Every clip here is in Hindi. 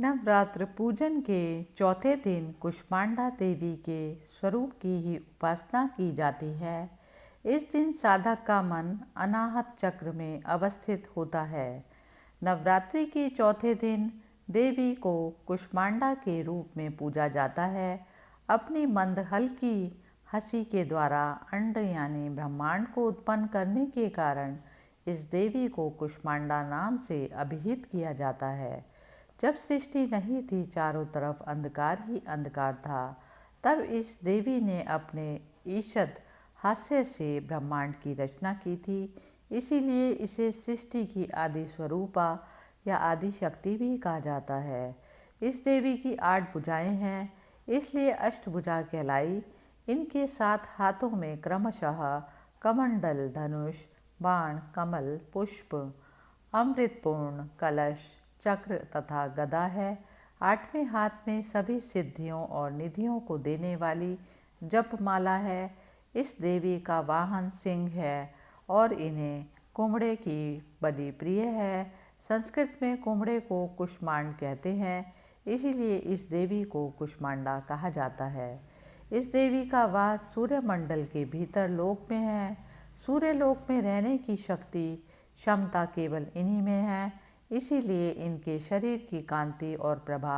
नवरात्र पूजन के चौथे दिन कुष्मांडा देवी के स्वरूप की ही उपासना की जाती है। इस दिन साधक का मन अनाहत चक्र में अवस्थित होता है। नवरात्रि के चौथे दिन देवी को कुष्मांडा के रूप में पूजा जाता है। अपनी मंद हल्की हंसी के द्वारा अंड यानी ब्रह्मांड को उत्पन्न करने के कारण इस देवी को कुष्मांडा नाम से अभिहित किया जाता है। जब सृष्टि नहीं थी, चारों तरफ अंधकार ही अंधकार था, तब इस देवी ने अपने ईषद हास्य से ब्रह्मांड की रचना की थी। इसीलिए इसे सृष्टि की आदि स्वरूपा या आदि शक्ति भी कहा जाता है। इस देवी की 8 भुजाएं हैं, इसलिए अष्टभुजा कहलाई। इनके 7 हाथों में क्रमशः कमंडल, धनुष, बाण, कमल, पुष्प, अमृतपूर्ण, कलश, चक्र तथा गदा है। 8वें हाथ में सभी सिद्धियों और निधियों को देने वाली जपमाला है। इस देवी का वाहन सिंह है और इन्हें कुम्हड़े की बलि प्रिय है। संस्कृत में कुम्हड़े को कुष्मांड कहते हैं, इसीलिए इस देवी को कुष्मांडा कहा जाता है। इस देवी का वास सूर्यमंडल के भीतर लोक में है। सूर्यलोक में रहने की शक्ति क्षमता केवल इन्हीं में है, इसीलिए इनके शरीर की कांति और प्रभा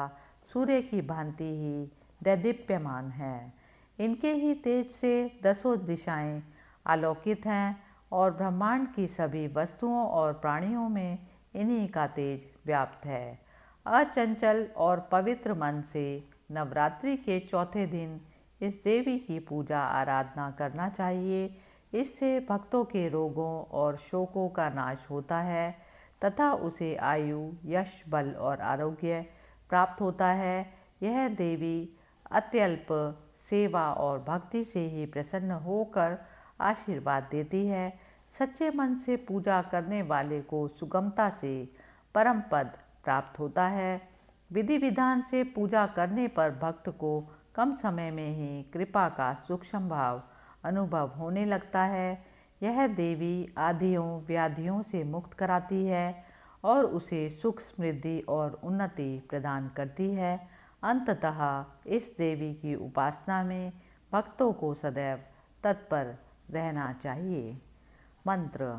सूर्य की भांति ही दैदीप्यमान है। इनके ही तेज से 10 दिशाएं आलोकित हैं और ब्रह्मांड की सभी वस्तुओं और प्राणियों में इन्हीं का तेज व्याप्त है। अचंचल और पवित्र मन से नवरात्रि के चौथे दिन इस देवी की पूजा आराधना करना चाहिए। इससे भक्तों के रोगों और शोकों का नाश होता है तथा उसे आयु, यश, बल और आरोग्य प्राप्त होता है। यह देवी अत्यल्प सेवा और भक्ति से ही प्रसन्न होकर आशीर्वाद देती है। सच्चे मन से पूजा करने वाले को सुगमता से परम पद प्राप्त होता है। विधि विधान से पूजा करने पर भक्त को कम समय में ही कृपा का सूक्ष्म भाव अनुभव होने लगता है। यह देवी आदियों व्याधियों से मुक्त कराती है और उसे सुख, समृद्धि और उन्नति प्रदान करती है। अंततः इस देवी की उपासना में भक्तों को सदैव तत्पर रहना चाहिए। मंत्र: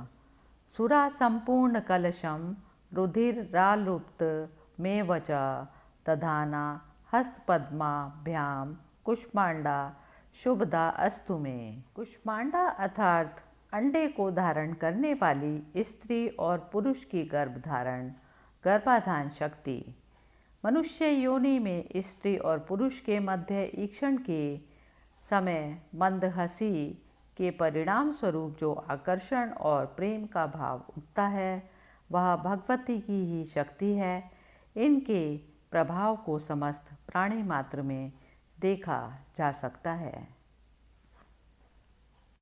सुरा संपूर्ण कलशम रुधिरालुप्त मेव च दधाना हस्तपद्माभ्याम कुष्मांडा शुभदा अस्तु मे। कुष्मांडा अर्थात अंडे को धारण करने वाली स्त्री और पुरुष की गर्भधारण गर्भाधान शक्ति। मनुष्य योनि में स्त्री और पुरुष के मध्य ईक्षण के समय मंद हंसी के परिणाम स्वरूप जो आकर्षण और प्रेम का भाव उठता है, वह भगवती की ही शक्ति है। इनके प्रभाव को समस्त प्राणी मात्र में देखा जा सकता है।